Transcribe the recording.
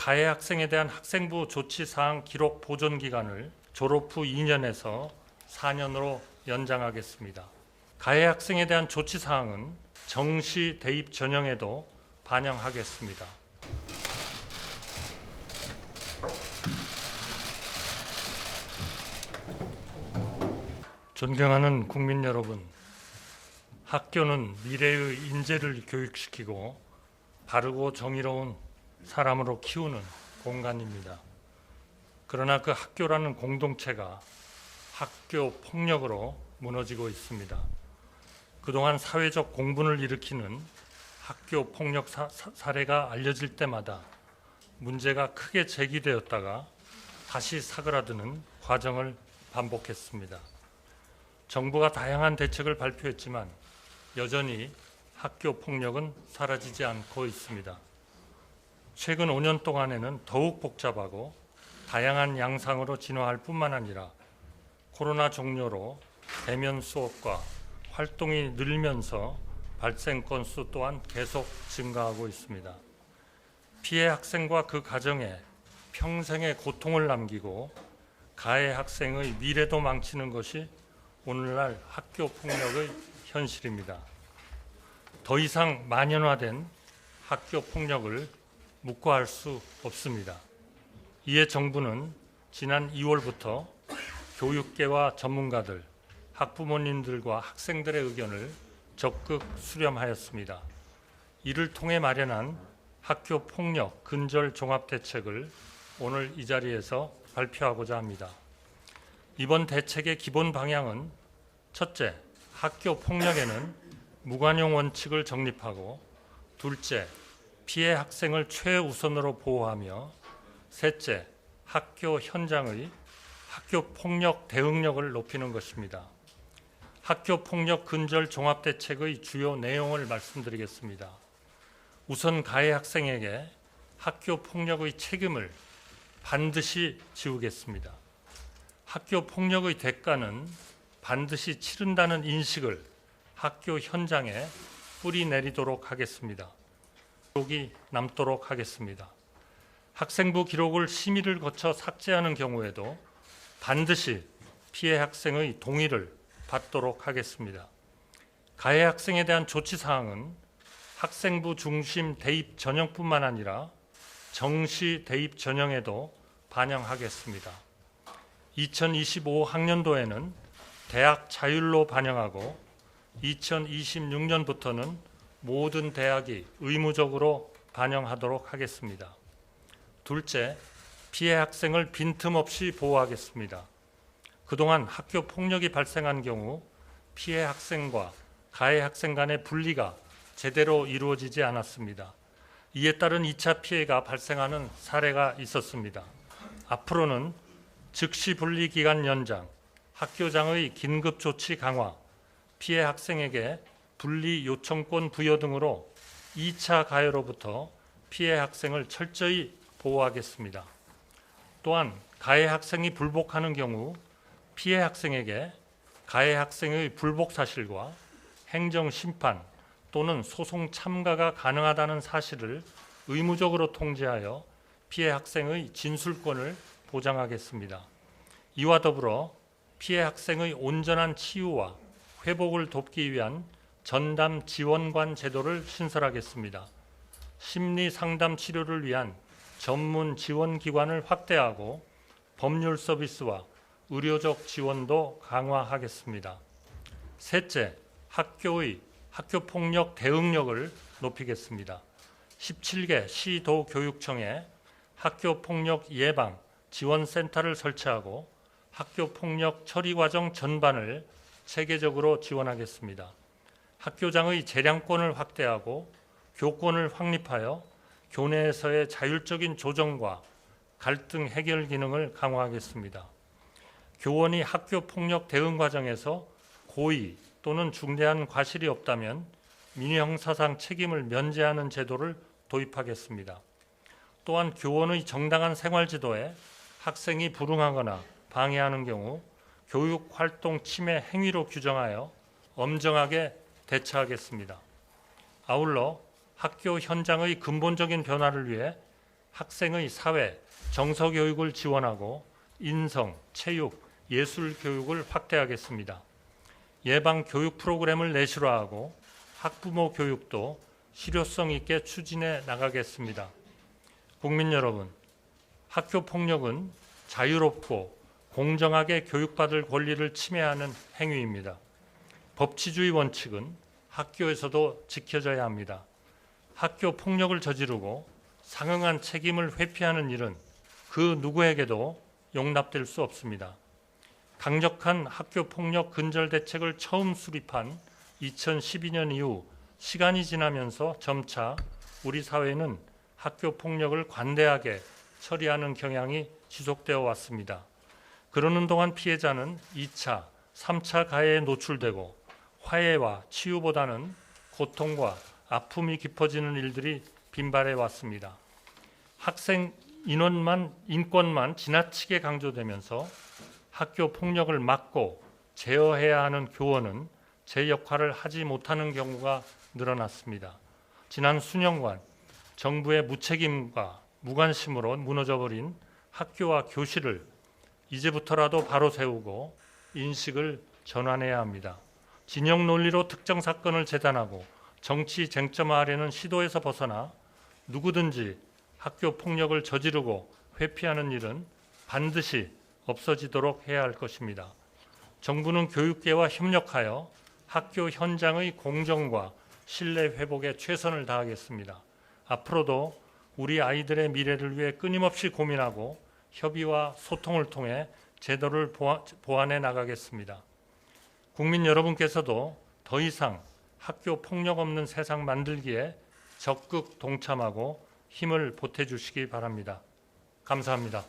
가해 학생에 대한 학생부 조치사항 기록 보존 기간을 졸업 후 2년에서 4년으로 연장하겠습니다. 가해 학생에 대한 조치사항은 정시 대입 전형에도 반영하겠습니다. 존경하는 국민 여러분, 학교는 미래의 인재를 교육시키고 바르고 정의로운 사람으로 키우는 공간입니다. 그러나 그 학교라는 공동체가 학교 폭력으로 무너지고 있습니다. 그동안 사회적 공분을 일으키는 학교 폭력 사례가 알려질 때마다 문제가 크게 제기되었다가 다시 사그라드는 과정을 반복했습니다. 정부가 다양한 대책을 발표했지만 여전히 학교 폭력은 사라지지 않고 있습니다. 최근 5년 동안에는 더욱 복잡하고 다양한 양상으로 진화할 뿐만 아니라 코로나 종료로 대면 수업과 활동이 늘면서 발생 건수 또한 계속 증가하고 있습니다. 피해 학생과 그 가정에 평생의 고통을 남기고 가해 학생의 미래도 망치는 것이 오늘날 학교 폭력의 현실입니다. 더 이상 만연화된 학교 폭력을 묵과할 수 없습니다. 이에 정부는 지난 2월부터 교육계와 전문가들, 학부모님들과 학생들의 의견을 적극 수렴하였습니다. 이를 통해 마련한 학교 폭력 근절 종합 대책을 오늘 이 자리에서 발표하고자 합니다. 이번 대책의 기본 방향은 첫째, 학교 폭력에는 무관용 원칙을 정립하고 둘째, 피해 학생을 최우선으로 보호하며 셋째, 학교 현장의 학교 폭력 대응력을 높이는 것입니다. 학교 폭력 근절 종합대책의 주요 내용을 말씀드리겠습니다. 우선 가해 학생에게 학교 폭력의 책임을 반드시 지우겠습니다. 학교 폭력의 대가는 반드시 치른다는 인식을 학교 현장에 뿌리 내리도록 하겠습니다. 기록이 남도록 하겠습니다. 학생부 기록을 심의를 거쳐 삭제하는 경우에도 반드시 피해 학생의 동의를 받도록 하겠습니다. 가해 학생에 대한 조치사항은 학생부 중심 대입 전형뿐만 아니라 정시 대입 전형에도 반영하겠습니다. 2025 학년도에는 대학 자율로 반영하고 2026년부터는 모든 대학이 의무적으로 반영하도록 하겠습니다. 둘째, 피해 학생을 빈틈없이 보호하겠습니다. 그동안 학교 폭력이 발생한 경우 피해 학생과 가해 학생 간의 분리가 제대로 이루어지지 않았습니다. 이에 따른 2차 피해가 발생하는 사례가 있었습니다. 앞으로는 즉시 분리 기간 연장, 학교장의 긴급 조치 강화, 피해 학생에게 분리 요청권 부여 등으로 2차 가해로부터 피해 학생을 철저히 보호하겠습니다. 또한 가해 학생이 불복하는 경우 피해 학생에게 가해 학생의 불복 사실과 행정 심판 또는 소송 참가가 가능하다는 사실을 의무적으로 통지하여 피해 학생의 진술권을 보장하겠습니다. 이와 더불어 피해 학생의 온전한 치유와 회복을 돕기 위한 전담 지원관 제도를 신설하겠습니다. 심리 상담 치료를 위한 전문 지원 기관을 확대하고 법률 서비스와 의료적 지원도 강화하겠습니다. 셋째, 학교의 학교 폭력 대응력을 높이겠습니다. 17개 시도 교육청에 학교 폭력 예방 지원센터를 설치하고 학교 폭력 처리 과정 전반을 체계적으로 지원하겠습니다. 학교장의 재량권을 확대하고 교권을 확립하여 교내에서의 자율적인 조정과 갈등 해결 기능을 강화하겠습니다. 교원이 학교 폭력 대응 과정에서 고의 또는 중대한 과실이 없다면 민형사상 책임을 면제하는 제도를 도입하겠습니다. 또한 교원의 정당한 생활지도에 학생이 불응하거나 방해하는 경우 교육활동 침해 행위로 규정하여 엄정하게 대처하겠습니다. 아울러 학교 현장의 근본적인 변화를 위해 학생의 사회, 정서 교육을 지원하고 인성, 체육, 예술 교육을 확대하겠습니다. 예방 교육 프로그램을 내실화하고 학부모 교육도 실효성 있게 추진해 나가겠습니다. 국민 여러분, 학교 폭력은 자유롭고 공정하게 교육받을 권리를 침해하는 행위입니다. 법치주의 원칙은 학교에서도 지켜져야 합니다. 학교 폭력을 저지르고 상응한 책임을 회피하는 일은 그 누구에게도 용납될 수 없습니다. 강력한 학교 폭력 근절 대책을 처음 수립한 2012년 이후 시간이 지나면서 점차 우리 사회는 학교 폭력을 관대하게 처리하는 경향이 지속되어 왔습니다. 그러는 동안 피해자는 2차, 3차 가해에 노출되고 화해와 치유보다는 고통과 아픔이 깊어지는 일들이 빈발해 왔습니다. 학생 인권만 지나치게 강조되면서 학교 폭력을 막고 제어해야 하는 교원은 제 역할을 하지 못하는 경우가 늘어났습니다. 지난 수년간 정부의 무책임과 무관심으로 무너져버린 학교와 교실을 이제부터라도 바로 세우고 인식을 전환해야 합니다. 진영 논리로 특정 사건을 재단하고 정치 쟁점화하려는 시도에서 벗어나 누구든지 학교 폭력을 저지르고 회피하는 일은 반드시 없어지도록 해야 할 것입니다. 정부는 교육계와 협력하여 학교 현장의 공정과 신뢰 회복에 최선을 다하겠습니다. 앞으로도 우리 아이들의 미래를 위해 끊임없이 고민하고 협의와 소통을 통해 제도를 보완해 나가겠습니다. 국민 여러분께서도 더 이상 학교 폭력 없는 세상 만들기에 적극 동참하고 힘을 보태주시기 바랍니다. 감사합니다.